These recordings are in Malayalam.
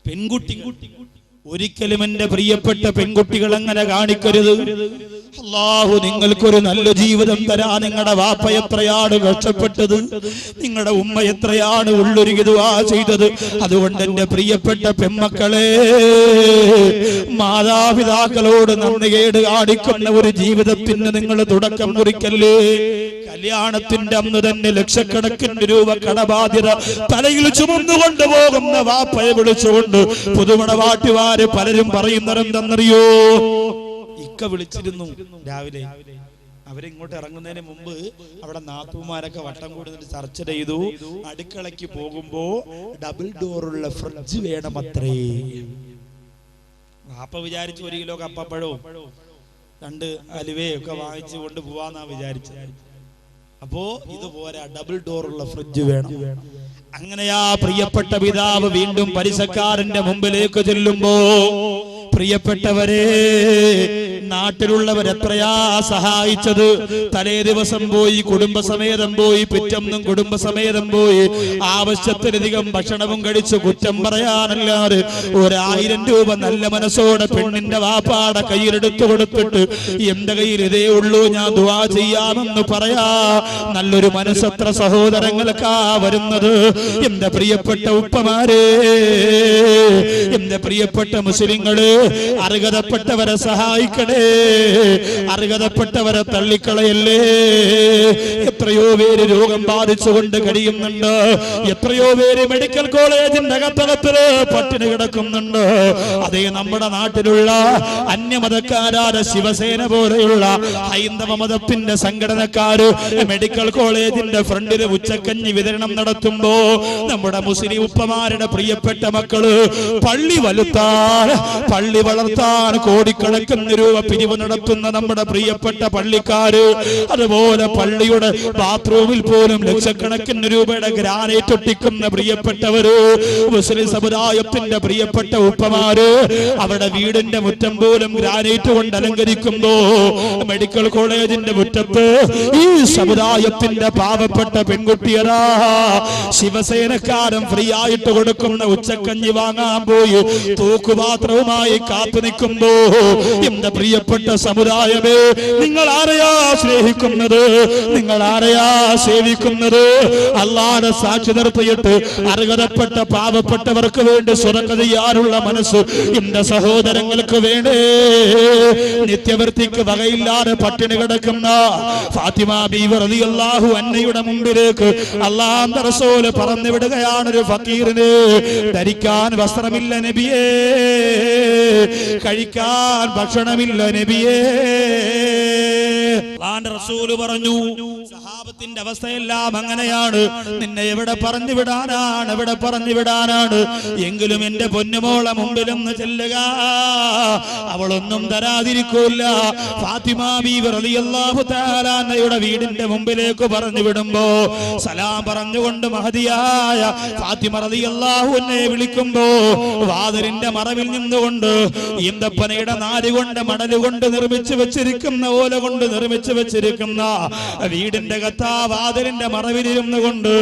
പെൺകുട്ടി ഒരിക്കലും എന്റെ പ്രിയപ്പെട്ട പെൺകുട്ടികൾ അങ്ങനെ കാണിക്കരുത്. അല്ലാഹു നിങ്ങൾക്കൊരു നല്ല ജീവിതം തരാ. നിങ്ങളുടെ വാപ്പ എത്രയാണ് കഷ്ടപ്പെട്ടത്, നിങ്ങളുടെ ഉമ്മ എത്രയാണ് ഉള്ളൊരുങ്ങി ദുആ ചെയ്തത്. അതുകൊണ്ട് എന്റെ പ്രിയപ്പെട്ട പെൺമക്കളെ, മാതാപിതാക്കളോട് നന്ദികേട് കാണിക്കുന്ന ഒരു ജീവിതത്തിന് നിങ്ങൾ തുടക്കം കുറിക്കല്ലേ. കല്യാണത്തിന്റെ അന്ന് തന്നെ ലക്ഷക്കണക്കിന് രൂപ കടബാധ്യത തലയിൽ ചുമന്നുകൊണ്ട് പോകുന്ന വാപ്പയെ വിളിച്ചുകൊണ്ട് പുതുമണവാട്ടിമാര് പലരും പറയുന്നതെന്തെന്നറിയോ? ഇക്ക വിളിച്ചിരുന്നു രാവിലെ. അവരിങ്ങോട്ട് ഇറങ്ങുന്നതിന് മുമ്പ് അവിടെ നാത്തൂമാരൊക്കെ വട്ടം കൂടി ചർച്ച ചെയ്തു. അടുക്കളയ്ക്ക് പോകുമ്പോ ഡബിൾ ഡോറുള്ള ഫ്രിഡ്ജ് വേണമത്രേ. വാപ്പ വിചാരിച്ചു 1 കിലോ കപ്പപ്പഴവും 2 അലുവയും ഒക്കെ വാങ്ങിച്ചു കൊണ്ട് പോവാന്നാ വിചാരിച്ചത്. അപ്പോ ഇതുപോലെ ഡബിൾ ഡോറുള്ള ഫ്രിഡ്ജ് വേണം. അങ്ങനെയാ പ്രിയപ്പെട്ട പിതാവ് വീണ്ടും പലിശക്കാരന്റെ മുമ്പിലേക്ക് ചെല്ലുമ്പോ, പ്രിയപ്പെട്ടവരെ, നാട്ടിലുള്ളവരെത്രയാ സഹായിച്ചത്. തലേ ദിവസം പോയി കുടുംബസമേതം പോയി, പിറ്റന്നും കുടുംബസമേതം പോയി, ആവശ്യത്തിലധികം ഭക്ഷണവും കഴിച്ച് കുറ്റം പറയാനല്ലാതെ 1000 രൂപ നല്ല മനസ്സോടെ പെണ്ണിന്റെ വാപ്പാടെ കയ്യിലെടുത്തു കൊടുത്തിട്ട് എന്റെ കയ്യിൽ ഇതേ ഉള്ളൂ, ഞാൻ ദുആ ചെയ്യാമെന്ന് പറയാ നല്ലൊരു മനസ്സത്ര സഹോദരങ്ങൾക്കാ വരുന്നത്. എന്റെ പ്രിയപ്പെട്ട ഉപ്പമാരെ, എന്റെ പ്രിയപ്പെട്ട മുസ്ലിങ്ങള്, അർഹതപ്പെട്ടവരെ സഹായിക്കണേ, അർഹതപ്പെട്ടവരെ തള്ളിക്കളയല്ലേ. എത്രയോ പേര് രോഗം ബാധിച്ചുകൊണ്ട് കഴിയുന്നുണ്ട്. എത്രയോ പേര് മെഡിക്കൽ കോളേജിന്റെ അകത്തളത്തില് പട്ടിണി കിടക്കുന്നുണ്ട്. അതേ നമ്മുടെ നാട്ടിലുള്ള അന്യമതക്കാരായ ശിവസേന പോലെയുള്ള ഹൈന്ദവ മതത്തിന്റെ സംഘടനക്കാര് മെഡിക്കൽ കോളേജിന്റെ ഫ്രണ്ടില് ഉച്ചക്കഞ്ഞി വിതരണം നടത്തുമ്പോ നമ്മുടെ മുസ്ലിം ഉപ്പമാരുടെ പ്രിയപ്പെട്ട മക്കള് പള്ളി വളർത്താൻ കോടിക്കണക്കിന് രൂപ പിരിവ് നടത്തുന്ന നമ്മുടെ പ്രിയപ്പെട്ട പള്ളിക്കാര്, അതുപോലെ പള്ളിയുടെ ബാത്റൂമിൽ പോലും ലക്ഷക്കണക്കിന് രൂപയുടെ ഗ്രാനൈറ്റ് ഒട്ടിക്കുന്ന പ്രിയപ്പെട്ടവര്, മുസ്ലിം സമുദായത്തിന്റെ പ്രിയപ്പെട്ട ഉപ്പമാര് അവരുടെ വീടിന്റെ മുറ്റം പോലും ഗ്രാനൈറ്റ് കൊണ്ട് അലങ്കരിക്കുമ്പോ മെഡിക്കൽ കോളേജിന്റെ മുറ്റത്ത് ഈ സമുദായത്തിന്റെ പാവപ്പെട്ട പെൺകുട്ടിയരാ ശിവസേനക്കാരൻ ഫ്രീ ആയിട്ട് കൊടുക്കുന്ന ഉച്ചക്കഞ്ഞി വാങ്ങാൻ പോയി തൂക്കുപാത്രവുമായി കാത്തു നിൽക്കുമ്പോ, എന്റെ പ്രിയപ്പെട്ട സമുദായമേ, നിങ്ങൾ ആരെയാ സ്നേഹിക്കുന്നത്, നിങ്ങൾ ആരെയാ സേവിക്കുന്നത്? അല്ലാഹുവിനെ സാക്ഷി നിർത്തിയിട്ട് അർഹതപ്പെട്ട പാവപ്പെട്ടവർക്ക് വേണ്ടി സ്വതക്ക ചെയ്യാനുള്ള മനസ്സ് എന്റെ സഹോദരങ്ങൾക്ക് വേണ്ടേ? നിത്യവൃത്തിക്ക് വകയില്ലാതെ പട്ടിണി കിടക്കുന്ന ഫാത്തിമ ബീവി റളിയല്ലാഹു അൻഹയുടെ മുമ്പിലേക്ക് അല്ലാഹുവിന്റെ റസൂൽ പറഞ്ഞു വിടുകയാണ്, ഒരു ഫക്കീറിന് ധരിക്കാൻ വസ്ത്രമില്ല നബിയേ, കഴിക്കാൻ ഭക്ഷണമില്ല നബിയേ. അല്ലാഹുവിന്റെ റസൂൽ പറഞ്ഞു, സഹാബത്തിന്റെ അവസ്ഥയെല്ലാം അങ്ങനെയാണ്. നിന്നെ എവിടെ പറഞ്ഞു വിടാനാണ്, എവിടെ പറഞ്ഞു വിടാനാണ്? എങ്കിലും എന്റെ പൊന്നുമോളെ മുമ്പിലൊന്ന് ചെല്ലുക, അവളൊന്നും തരാതിരിക്കൂല. ഫാത്തിമ ബീവി റളിയല്ലാഹു തആല അൻഹയുടെ വീടിന്റെ മുമ്പിലേക്ക് പറഞ്ഞു വിടുമ്പോ സലാം പറഞ്ഞുകൊണ്ട് മഹദിയായ ഫാത്തിമ റളിയല്ലാഹു അൻഹയെ വിളിക്കുമ്പോ വാതിലിന്റെ മറവിൽ നിന്നുകൊണ്ട് ഈന്തപ്പനയുടെ നാരുകൊണ്ട് മണലുകൊണ്ട് നിർമ്മിച്ചു വെച്ചിരിക്കുന്ന ഓല കൊണ്ട് നിർമ്മിച്ചു വെച്ചിരിക്കുന്ന വീടിന്റെ വാതിലിന്റെ മറവിലിരുന്നു കൊണ്ട്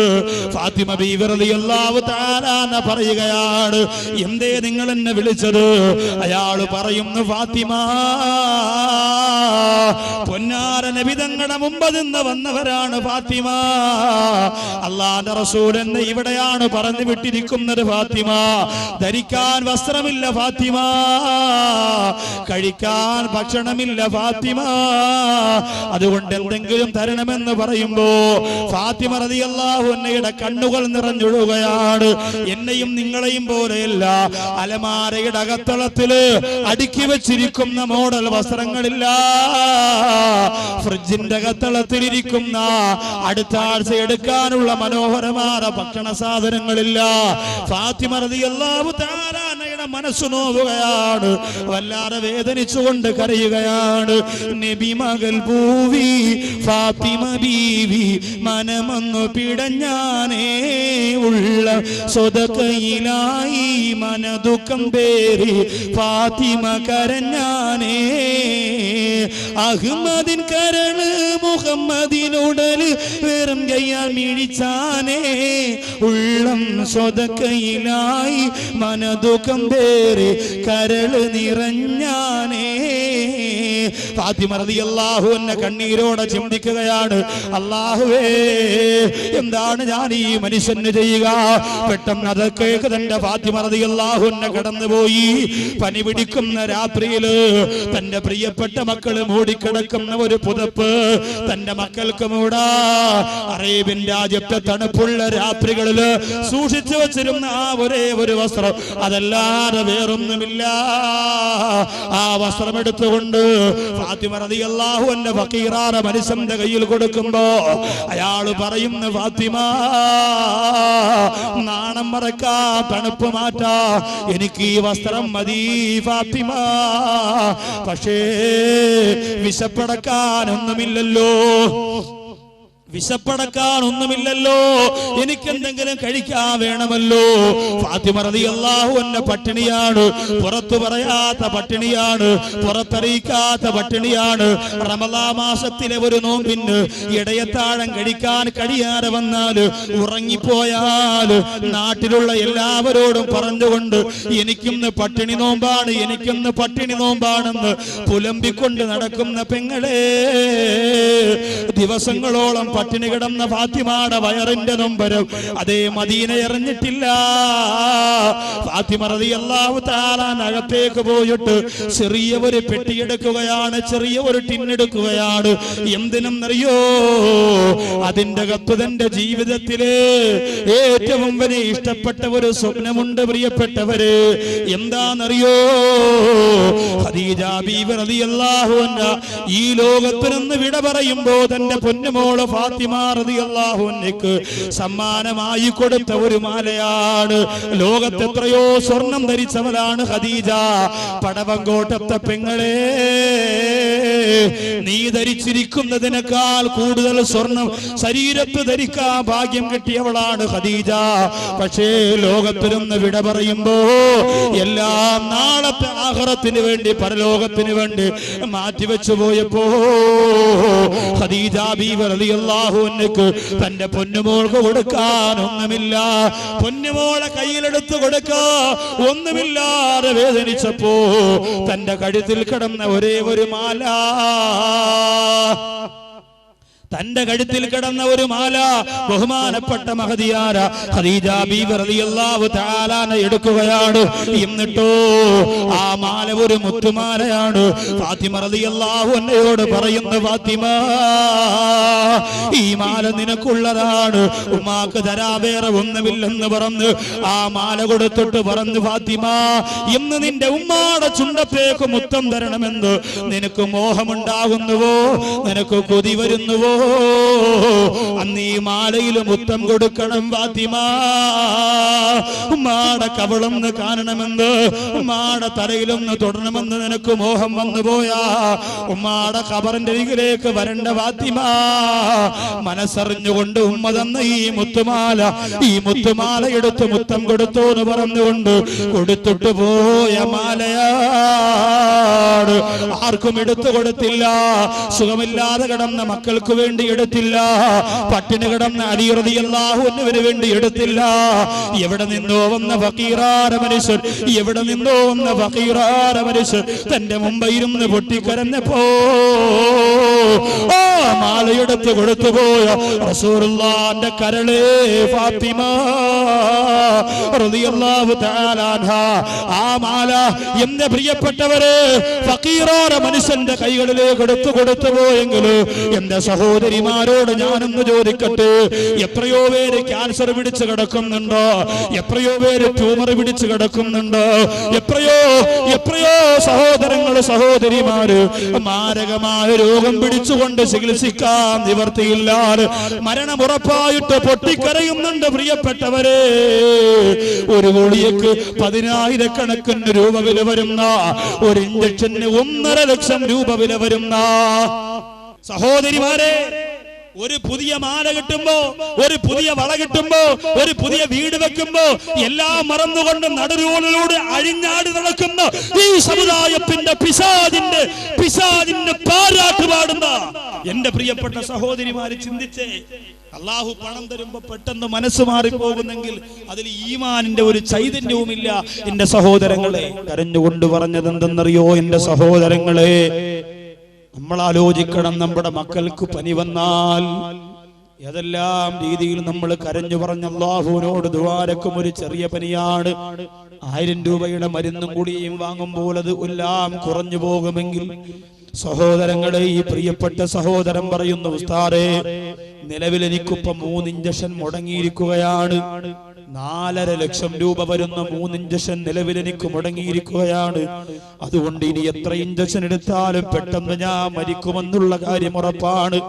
ഫാത്തിമ ബീവി റളിയല്ലാഹു തആല അൻഹ പറയുകയാണ്, എന്തേ നിങ്ങൾ എന്നെ വിളിച്ചത്? അയാള് പറയുന്നു, ഫാത്തിമ, പൊന്നാര നബി തങ്ങളുടെ മുമ്പ് നിന്ന് വന്നവരാണ് ഫാത്തിമ. അല്ലാഹുവിന്റെ റസൂൽ എന്നെ ഇവിടെയാണ് പറഞ്ഞു വിട്ടിരിക്കുന്നത് ഫാത്തിമ. ധരിക്കാൻ വസ്ത്രമില്ല ഫാത്തിമ, കഴിക്കാൻ ഭക്ഷണമില്ല ഫാത്തിമ, അതുകൊണ്ട് എന്തെങ്കിലും തരണമെന്ന് പറയുമ്പോ ഫാത്തിമ റളിയല്ലാഹു അൻഹയുടെ കണ്ണുകൾ നിറഞ്ഞൊഴുകയാണ്. എന്നെയും നിങ്ങളെയും പോലെയല്ല, അലമാരയുടെ അകത്തളത്തില് അടുക്കി വെച്ചിരിക്കുന്ന മോഡൽ വസ്ത്രങ്ങളില്ല, ഫ്രിഡ്ജിന്റെ അകത്തളത്തിലിരിക്കുന്ന അടുത്ത ആഴ്ച എടുക്കാനുള്ള മനോഹരമായ ഭക്ഷണ സാധനങ്ങളില്ല. ഫാത്തിമ റളിയല്ലാഹു തആല അൻഹയുടെ മനസ്സ് നോവുകയാണ്, വല്ലാതെ വേദനിച്ചുകൊണ്ട് കരയുകയാണ്. നബി മകൾ പൂവി ഫാത്തിമ ബീവി ബീവി മനമൊന്നു പിടഞ്ഞാനേ ഉള്ള സ്വതക്കയിലായി മനദുഃഖം പേരി ഫാത്തിമ കരഞ്ഞാനേ അഹ്മദിൻ കരള് മുഹമ്മദിനുടല് വെറും കയ്യാൽ മിഴിച്ചാനേ ഉള്ളം സ്വതക്കയിലായി മനദുഃഖം പേരി കരള് നിറഞ്ഞാനേ ഫാത്തിമ റളിയല്ലാഹു അൻഹ കണ്ണീരോടെ ചിന്തിക്കുകയാണ്, അല്ലാഹുവേ എന്താണ് ഞാൻ ഈ മനുഷ്യന് ചെയ്യുക? പെട്ടെന്ന് അതൊക്കെ തന്റെ ഫാത്തിമ റളിയല്ലാഹു അൻഹ കടന്നുപോയി. പനി പിടിക്കുന്ന രാത്രിയില് തന്റെ പ്രിയപ്പെട്ട മക്കള് മൂടിക്കിടക്കുന്ന ഒരു പുതപ്പ് തന്റെ മക്കൾക്ക് മൂടാ. അറേബ്യൻ രാജ്യത്തെ തണുപ്പുള്ള രാത്രികളില് സൂക്ഷിച്ചു വെച്ചിരുന്ന ആ ഒരേ ഒരു വസ്ത്രം, അതല്ലാതെ വേറൊന്നുമില്ല. ആ വസ്ത്രം എടുത്തുകൊണ്ട് ഫാത്തിമ റളിയല്ലാഹു അൻഹ ഫഖീറാന മനുഷ്യന്റെ കയ്യിൽ കൊടുക്കുമ്പോ അയാള് പറയുന്നു, ഫാത്തിമ നാണം മറക്കാ, തണുപ്പ് മാറ്റാ, എനിക്ക് ഈ വസ്ത്രം മതി ഫാത്തിമ. പക്ഷേ വിശപ്പടക്കാനൊന്നുമില്ലല്ലോ, വിശപ്പടക്കാനൊന്നുമില്ലല്ലോ, എനിക്കെന്തെങ്കിലും കഴിക്കാൻ വേണമല്ലോ. ഫാത്തിമ റളിയല്ലാഹു അൻഹ പട്ടിണിയാണ്, പുറത്തു പറയാത്ത പട്ടിണിയാണ്, പുറത്തറിയിക്കാത്ത പട്ടിണിയാണ്. റമളാൻ മാസത്തിലെ ഒരു നോമ്പിന് ഇടയത്താഴം കഴിക്കാൻ കഴിയാതെ വന്നാല്, ഉറങ്ങിപ്പോയാല് നാട്ടിലുള്ള എല്ലാവരോടും പറഞ്ഞുകൊണ്ട് എനിക്കിന്ന് പട്ടിണി നോമ്പാണ്, എനിക്കിന്ന് പട്ടിണി നോമ്പാണെന്ന് പുലമ്പിക്കൊണ്ട് നടക്കുന്ന പെങ്ങളെ, ദിവസങ്ങളോളം പട്ടിണി കിടന്ന ഫാത്തിമയുടെ വയറിന്റെ നൊമ്പരം അതേ മദീന എറിഞ്ഞിട്ടില്ല. ഫാത്തിമ റളിയല്ലാഹു തആല അകത്തേക്ക് പോയിട്ട് ചെറിയ ഒരു പെട്ടിയെടുക്കുകയാണ്, ചെറിയ ഒരു ടിന്നെടുക്കുകയാണ്. എന്തിനെന്നറിയോ? അതിന്റെ അകത്ത് തന്റെ ജീവിതത്തില് ഏറ്റവും വലിയ ഇഷ്ടപ്പെട്ട ഒരു സ്വപ്നമുണ്ട് പ്രിയപ്പെട്ടവര്. എന്താണെന്നറിയോ? ഖദീജ ബീവി റളിയല്ലാഹു അൻഹ ഈ ലോകത്ത് നിന്ന് വിട പറയുമ്പോ തന്റെ പൊന്നുമോള് ഫാത്തിമ റളിയല്ലാഹു അൻഹയ്ക്ക് സമ്മാനമായി കൊടുത്ത ഒരു മാലയാണ്. ലോകത്ത് എത്രയോ സ്വർണം ധരിച്ചവളാണ് ഖദീജ. പടവങ്കോട്ടത്തെ പെങ്ങളെ, നീ ധരിച്ചിരിക്കുന്നതിനേക്കാൾ കൂടുതൽ സ്വർണം ശരീരത്ത് ധരിക്കാൻ ഭാഗ്യം കിട്ടിയവളാണ് ഖദീജ. പക്ഷേ ലോകത്തിലൊന്ന് വിട പറയുമ്പോ എല്ലാം നാളത്തെ ആഖിറത്തിന് വേണ്ടി, പരലോകത്തിന് വേണ്ടി മാറ്റിവെച്ചു പോയപ്പോ ഖദീജ ബീവി റളിയല്ലാഹു അൻഹയ്ക്ക് തന്റെ പൊന്നുമോൾക്ക് കൊടുക്കാൻ ഒന്നുമില്ല. പൊന്നുമോളെ കയ്യിലെടുത്ത് കൊടുക്കാ ഒന്നുമില്ലാതെ വേദനിച്ചപ്പോ തന്റെ കഴുത്തിൽ കിടന്ന ഒരേ ഒരു മാല, തന്റെ കഴുത്തിൽ കിടന്ന ഒരു മാല ബഹുമാനപ്പെട്ട മഹദിയാര ഖദീജ ബീവി റളിയല്ലാഹു തആല എടുക്കുകയാണ്. എന്നിട്ടോ ആ മാല ഒരു മുത്തുമാലയാണ്. ഫാത്തിമ റളിയല്ലാഹു അൻഹയോട് പറയുന്നു, ഫാത്തിമ ഈ മാല നിനക്കുള്ളതാണ്, ഉമ്മാക്ക് തരാ വേറെ ഒന്നുമില്ലെന്ന് പറഞ്ഞ് ആ മാല കൊടുത്തിട്ട് പറഞ്ഞു, ഫാത്തിമ ഇന്ന് നിന്റെ ഉമ്മാടെ ചുണ്ടത്തേക്ക് മുത്തം തരണമെന്ന് നിനക്ക് മോഹമുണ്ടാകുന്നുവോ, നിനക്ക് കൊതി വരുന്നുവോ? അന്ന് ഈ മാലയിൽ മുത്തം കൊടുക്കണം ഫാത്തിമ. ഉമ്മാടെ കവളൊന്ന് കാണണമെന്ന്, ഉമ്മാടെ തലയിലൊന്ന് തൊടണമെന്ന് നിനക്ക് മോഹം വന്നു പോയാ ഉമ്മാടെ ഖബറിന്റെ അരികിലേക്ക് വരണ്ട ഫാത്തിമ. മനസ്സറിഞ്ഞുകൊണ്ട് ഉമ്മ തന്ന ഈ മുത്തുമാല എടുത്ത് മുത്തം കൊടുത്തു എന്ന് പറഞ്ഞുകൊണ്ട് കൊടുത്തിട്ട് പോയ മാലയാണ്. ആർക്കും എടുത്തു കൊടുത്തില്ല. സുഖമില്ലാതെ കിടന്ന മക്കൾക്ക് വേണ്ടി എടുത്തില്ല, പട്ടിണി കിടന്ന അലി റളിയല്ലാഹു അൻഹുവിന് വേണ്ടി എടുത്തില്ല. എവിടെ നിന്നോ വന്ന ഫഖീറാന മനുഷ്യൻ, എവിടെ നിന്നോ വന്ന ഫഖീറാന മനുഷ്യൻ തന്റെ മുമ്പിരുന്ന് പൊട്ടിക്കരഞ്ഞപ്പോ ആ മാലയെടുത്ത് കൊടുത്തുപോയ റസൂലുള്ളാഹിന്റെ കരളേ ഫാത്തിമ റളിയല്ലാഹു തആല അൻഹ. ആ മാല എന്റെ പ്രിയപ്പെട്ടവരെ ഫഖീറാന മനുഷ്യന്റെ കൈകളിലേക്ക് എടുത്തു കൊടുത്തുപോയെങ്കിൽ എന്റെ സഹോദരിമാരോട് ഞാനൊന്ന് ചോദിക്കട്ടെ, എത്രയോ പേര് ക്യാൻസർ പിടിച്ച് കിടക്കുന്നുണ്ടോ, എത്രയോ പേര് ട്യൂമർ പിടിച്ച് കിടക്കുന്നുണ്ടോ, എത്രയോ സഹോദരങ്ങള് സഹോദരിമാര് മാരകമായ രോഗം പിടിച്ചുകൊണ്ട് ചികിത്സിക്കാൻ നിവർത്തിയില്ലാതെ മരണമുറപ്പായിട്ട് പൊട്ടിക്കരയുന്നുണ്ട് പ്രിയപ്പെട്ടവരെ. ഒരു ഗുളികയ്ക്ക് 10,000 രൂപ വില വരുന്ന, ഒരു ഇഞ്ചക്ഷന് 1.5 ലക്ഷം രൂപ വില വരുന്ന സഹോദരിമാരെ, ഒരു പുതിയ മാല കിട്ടുമ്പോ, ഒരു പുതിയ വള കിട്ടുമ്പോ, ഒരു പുതിയ വീട് വെക്കുമ്പോ എല്ലാം മറന്നുകൊണ്ട് നടുറോഡിലൂടെ അഴിഞ്ഞാടി നടക്കുന്ന ഈ സമുദായത്തിന്റെ പിശാചിന്റെ പാരാട്ട് പാടുന്ന എന്റെ പ്രിയപ്പെട്ട സഹോദരിമാര് ചിന്തിച്ചേ. അള്ളാഹു പണം തരുമ്പോ പെട്ടെന്ന് മനസ്സ് മാറിപ്പോകുന്നെങ്കിൽ അതിൽ ഈമാനിന്റെ ഒരു ചൈതന്യവുമില്ല. എന്റെ സഹോദരങ്ങളെ, കരഞ്ഞുകൊണ്ട് പറഞ്ഞത് എന്തെന്നറിയോ? എന്റെ സഹോദരങ്ങളെ, നമ്മൾ ആലോചിക്കണം, നമ്മുടെ മക്കൾക്ക് പനി വന്നാൽ ഏതെല്ലാം രീതിയിൽ നമ്മൾ കരഞ്ഞു പറഞ്ഞ അല്ലാഹുവിനോട് ദുആരക്കും. ഒരു ചെറിയ പനിയാണ്, 1000 രൂപയുടെ മരുന്നും കൂടിയും വാങ്ങുമ്പോൾ അത് എല്ലാം കുറഞ്ഞു പോകുമെങ്കിൽ, സഹോദരങ്ങളെ, ഈ പ്രിയപ്പെട്ട സഹോദരൻ പറയുന്നു, ഉസ്താദേ, നിലവിൽ എനിക്കിപ്പം 3 ഇഞ്ചക്ഷൻ മുടങ്ങിയിരിക്കുകയാണ്. 4.5 ലക്ഷം രൂപ വരുന്ന 3 ഇഞ്ചക്ഷൻ നിലവിൽ എനിക്ക് മുടങ്ങിയിരിക്കുകയാണ്. അതുകൊണ്ട് ഇനി എത്ര ഇഞ്ചക്ഷൻ എടുത്താലും പെട്ടെന്ന് ഞാൻ മരിക്കുമെന്നുള്ള കാര്യം ഉറപ്പാണ്.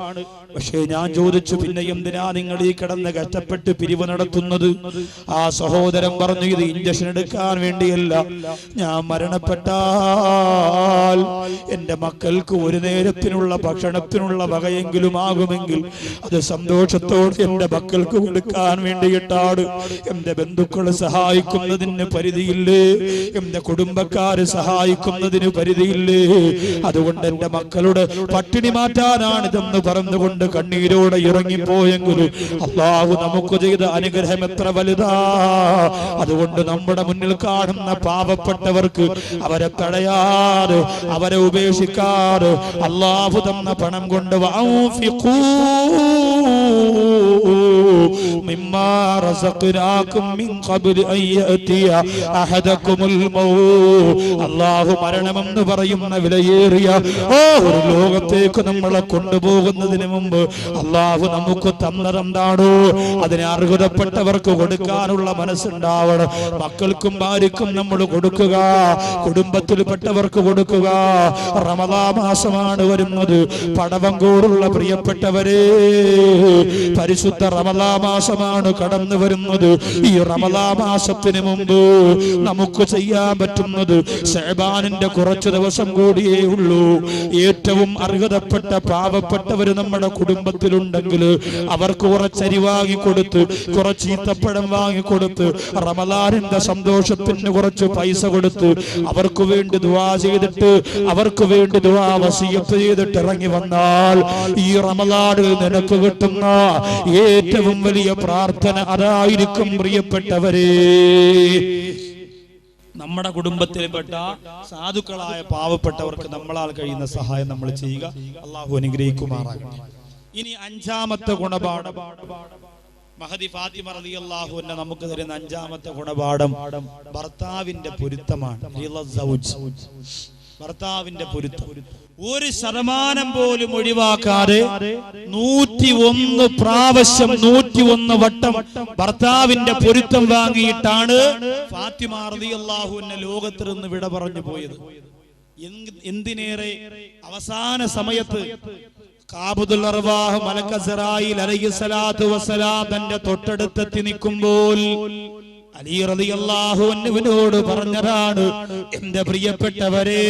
പക്ഷേ ഞാൻ ചോദിച്ചു, പിന്നെ എന്തിനാ നിങ്ങൾ ഈ കിടന്ന് കഷ്ടപ്പെട്ട് പിരിവ് നടത്തുന്നത്? ആ സഹോദരൻ പറഞ്ഞു, ഇത് ഇഞ്ചക്ഷൻ എടുക്കാൻ വേണ്ടിയല്ല, ഞാൻ മരണപ്പെട്ടാൽ എന്റെ മക്കൾക്ക് ഒരു നേരത്തിനുള്ള ഭക്ഷണത്തിനുള്ള വകയെങ്കിലും ആകുമെങ്കിൽ അത് സന്തോഷത്തോടെ എന്റെ മക്കൾക്ക് കൊടുക്കാൻ വേണ്ടിയിട്ടാണ്. എന്റെ ബന്ധുക്കളെ സഹായിക്കുന്നതിന് പരിധിയില്ലേ, എന്റെ കുടുംബക്കാര് സഹായിക്കുന്നതിന് പരിധിയില്ലേ. അതുകൊണ്ട് എന്റെ മക്കളുടെ പട്ടിണി മാറ്റാനാണിതെന്ന് പറഞ്ഞുകൊണ്ട് കണ്ണീരോടെ ഇറങ്ങിപ്പോയെങ്കിലും അല്ലാഹു നമുക്ക് ചെയ്ത അനുഗ്രഹം എത്ര വലുതാ. അതുകൊണ്ട് നമ്മുടെ മുന്നിൽ കാണുന്ന പാവപ്പെട്ടവർക്ക് അവരെ തടയാതെ, അവരെ ഉപേക്ഷിക്കാതെ അല്ലാഹു തന്ന പണം കൊണ്ട് മിമ്മാ റസഖ്നാകും മിൻ ഖബ്ലി അൻ യഅതിയ അഹദകുമുൽ മൗത്. അല്ലാഹു മരണമെന്ന് പറയുന്ന വിലയേറിയ ഒരു ലോകത്തേക്ക് നമ്മളെ കൊണ്ടുപോകുന്നതിന് മുമ്പ് അല്ലാഹു നമുക്ക് തന്നതെന്താണോ അതിനെ അർഹതപ്പെട്ടവർക്ക് കൊടുക്കാനുള്ള മനസ്സുണ്ടാവണം. മക്കൾക്കും ഭാര്യക്കും നമ്മൾ കൊടുക്കുക, കുടുംബത്തിൽപ്പെട്ടവർക്ക് കൊടുക്കുക. റമദാൻ മാസമാണ് വരുന്നത്. പടവങ്കോടുള്ള പ്രിയപ്പെട്ടവരെ, പരിശുദ്ധ റമദാൻ മാസമാണ് കടന്നു വരുന്നത്. ഈ റമദാൻ മാസത്തിന് മുമ്പ് നമുക്ക് ചെയ്യാൻ പറ്റുന്നത് ശഅബാനിന്റെ കുറച്ച് ദിവസം കൂടിയേ ഉള്ളൂ. ഏറ്റവും അർഹതപ്പെട്ട പാവപ്പെട്ടവര് നമ്മുടെ കുടുംബത്തിലുണ്ടെങ്കിൽ അവർക്ക് കുറച്ചരി വാങ്ങിക്കൊടുത്ത്, കുറച്ച് ഈത്തപ്പഴം വാങ്ങിക്കൊടുത്ത്, റമദാനിന്റെ സന്തോഷത്തിന് കുറച്ച് പൈസ കൊടുത്ത് അവർക്ക് വേണ്ടി ദുആ ചെയ്തിട്ട്, അവർക്ക് വേണ്ടി ദുആ വസിയത്ത് ചെയ്തിട്ട് ഇറങ്ങി വന്നാൽ ഈ റമദാനിൽ നിനക്ക് കിട്ടുന്ന ഏറ്റവും വലിയ പ്രാർത്ഥന അതായിരിക്കും പ്രിയപ്പെട്ടവരെ. നമ്മുടെ കുടുംബത്തിൽപ്പെട്ട സാധുക്കളായ പാവപ്പെട്ടവർക്ക് നമ്മളാൽ കഴിയുന്ന സഹായം നമ്മൾ ചെയ്യുക. അള്ളാഹു അനുഗ്രഹിക്കുമാറാകട്ടെ. ഇനി 5ാമത്തെ ഗുണപാഠം, മഹദി ഫാത്തിമ റളിയല്ലാഹു അൻഹ നമുക്ക് തരുന്ന 5ാമത്തെ ഗുണപാഠം ഭർത്താവിന്റെ പൊരുത്തമാണ്. ഭർത്താവിന്റെ പൊരുത്തം 1% പോലും ഒഴിവാക്കാതെ 101 പ്രാവശ്യം 101 വട്ടം ഭർത്താവിന്റെ പൊരുത്തം വാങ്ങിയിട്ടാണ് ഫാത്തിമ റളിയല്ലാഹു അൻഹ ലോകത്തിൽ നിന്ന് വിട പറഞ്ഞു പോയത്. എന്തിനേറെ അവസാന സമയത്ത് ഖാബുദുൽ അർവാഹ് മലക്ക് അസ്റായീൽ അലൈഹിസ്സലാത്തു വസ്സലാം തന്റെ തൊട്ടടുത്തെത്തി നിൽക്കുമ്പോൾ അലി റളിയല്ലാഹു അൻഹുവിനോട് പറഞ്ഞതാണ്, എന്റെ പ്രിയപ്പെട്ടവരെ,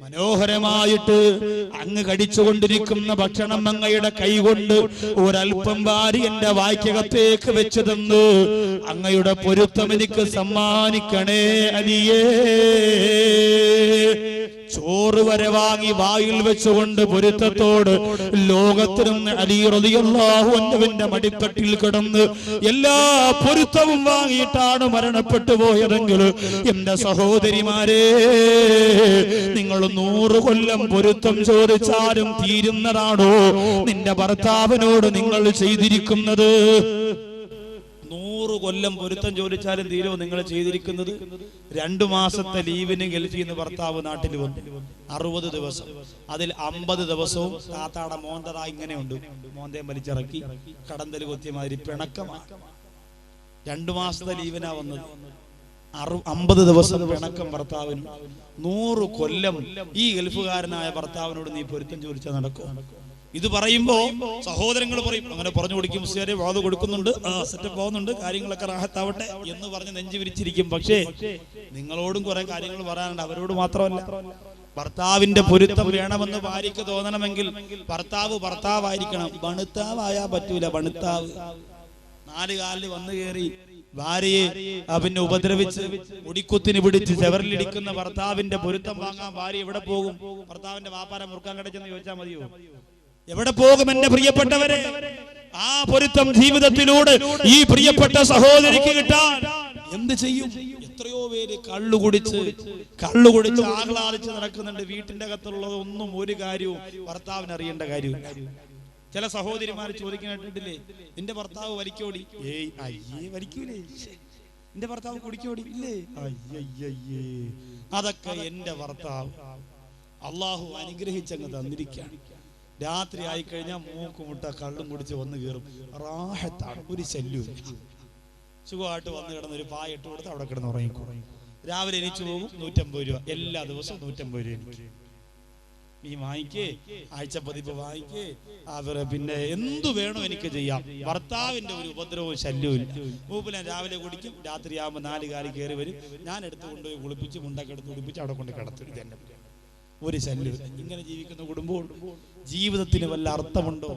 മനോഹരമായിട്ട് അങ്ങ് കടിച്ചുകൊണ്ടിരിക്കുന്ന ഭക്ഷണം അങ്ങയുടെ കൈകൊണ്ട് ഒരൽപ്പം വാരി എന്റെ വായ്ക്കകത്തേക്ക് വെച്ചു തന്നു. അങ്ങയുടെ പൊരുത്തം എനിക്ക് സമ്മാനിക്കണേ അലിയേ. ചോറ് വരെ വാങ്ങി വായിൽ വെച്ചുകൊണ്ട് പൊരുത്തത്തോട് ലോകത്തിനും അലി റളിയല്ലാഹു അൻഹുവിന്റെ മടിത്തട്ടിൽ കിടന്ന് എല്ലാ പൊരുത്തവും വാങ്ങിയിട്ടാണ് മരണപ്പെട്ടു പോയതെങ്കിൽ എന്റെ സഹോദരിമാരെ, നിങ്ങൾ 100 കൊല്ലം പൊരുത്തം ചോദിച്ചാലും തീരുന്നതാണോ നിന്റെ ഭർത്താവിനോട് നിങ്ങൾ ചെയ്തിരിക്കുന്നത്? 100 കൊല്ലം പൊരുത്തം ചോദിച്ചാലും തീരുമോ നിങ്ങൾ ചെയ്തിരിക്കുന്നത്? 2 മാസത്തെ ലീവിന് ഗൾഫിൽ നിന്ന് ഭർത്താവ് നാട്ടിൽ വന്നു, 60 ദിവസം. അതിൽ 50 ദിവസവും താത്താടെ മോന്തറ ഇങ്ങനെയുണ്ട്, മോന്തയും വലിച്ചിറക്കി കടന്തൽ കൊത്തിയമാതിരി പിണക്കമാണ്. 2 മാസത്തെ ലീവിനാ വന്നത്, 50 ദിവസം പിണക്കം ഭർത്താവിന്. 100 കൊല്ലം ഈ ഗൾഫുകാരനായ ഭർത്താവിനോട് നീ പൊരുത്തം ചോദിച്ചാൽ നടക്കും? ഇത് പറയുമ്പോ സഹോദരങ്ങൾ പറയും, അങ്ങനെ പറഞ്ഞു കൊടുക്കും, മുസ്ലിയാരെ വാത് കൊടുക്കുന്നുണ്ട്, സെറ്റപ്പ് പോകുന്നുണ്ട്, കാര്യങ്ങളൊക്കെ റാഹത്താവട്ടെ എന്ന് പറഞ്ഞ് നെഞ്ചു വിരിച്ചിരിക്കും. പക്ഷേ നിങ്ങളോടും കുറെ കാര്യങ്ങൾ പറയാനുണ്ട്, അവരോട് മാത്രമല്ല. ഭർത്താവിന്റെ പൊരുത്തം വേണമെന്ന് ഭാര്യയ്ക്ക് തോന്നണമെങ്കിൽ ഭർത്താവ് ഭർത്താവായിരിക്കണം. ബണുത്താവായാ പറ്റൂല. ബണുത്താവ് 4 കാലിൽ വന്നു കയറി ഭാര്യയെ പിന്നെ ഉപദ്രവിച്ച് മുടിക്കുത്തിന് പിടിച്ച് ചെവറിലിടിക്കുന്ന ഭർത്താവിന്റെ പൊരുത്തം വാങ്ങാൻ ഭാര്യ എവിടെ പോകും? ഭർത്താവിന്റെ വാപ്പാരെ മുറുക്കാൻ കടച്ചെന്ന് ചോദിച്ചാൽ മതിയോ? എവിടെ പോകും എന്റെ പ്രിയപ്പെട്ടവരെ? ആ പൊരുത്തം ജീവിതത്തിലൂടെ ഈ പ്രിയപ്പെട്ട സഹോദരിക്ക് കിട്ടാൻ എന്ത് ചെയ്യും? എത്രയോ പേര് കള്ളുകുടിച്ച് ആഹ്ലാദിച്ച് നടക്കുന്നുണ്ട്. വീട്ടിന്റെ അകത്തുള്ളത് ഒന്നും ഒരു കാര്യവും ഭർത്താവിന് അറിയേണ്ട കാര്യമില്ല. ചില സഹോദരിമാർ ചോദിക്കുന്നില്ലേ, നിന്റെ ഭർത്താവ് വലിക്കോടി? ഏയ് അയ്യേ വലിക്കൂലേ. നിന്റെ ഭർത്താവ് കുടിക്കോടി? ഇല്ലേ. അയ്യയ്യേ, അതൊക്കെ എന്റെ ഭർത്താവ് അള്ളാഹു അനുഗ്രഹിച്ചങ്ങ് തന്നിരിക്കുകയാണ്. രാത്രി ആയിക്കഴിഞ്ഞാൽ മൂക്കുമുട്ട കള്ളും കുടിച്ച് വന്ന് കയറും. റാഹത്താണ്, ഒരു ശല്യവും. സുഖമായിട്ട് വന്ന് കിടന്ന് ഒരു പായ ഇട്ട് കൊടുത്ത് അവിടെ കിടന്ന് ഉറങ്ങിക്കോളും. രാവിലെ എണീച്ചു പോകും. 150 രൂപ എല്ലാ ദിവസവും. 150 രൂപ നീ വാങ്ങിക്കേ, ആഴ്ച പതിപ്പ് വാങ്ങിക്കേ. പിന്നെ എന്തു വേണോ എനിക്ക് ചെയ്യാം. ഭർത്താവിന്റെ ഒരു ഉപദ്രവവും ശല്യവും ഇല്ല. മൂപ്പിൽ രാവിലെ കുടിക്കും, രാത്രിയാകുമ്പോൾ 4 കാലിൽ കയറി വരും. ഞാൻ എടുത്ത് കൊണ്ടുപോയി കുളിപ്പിച്ച് മുണ്ടൊക്കെ എടുത്ത് കുളിപ്പിച്ച് അവിടെ കൊണ്ട് കിടത്തും. ഇതെന്നെ ഒരു ശല്യം. ഇങ്ങനെ ജീവിക്കുന്ന കുടുംബം ജീവിതത്തിന് വല്ല അർത്ഥമുണ്ടോ?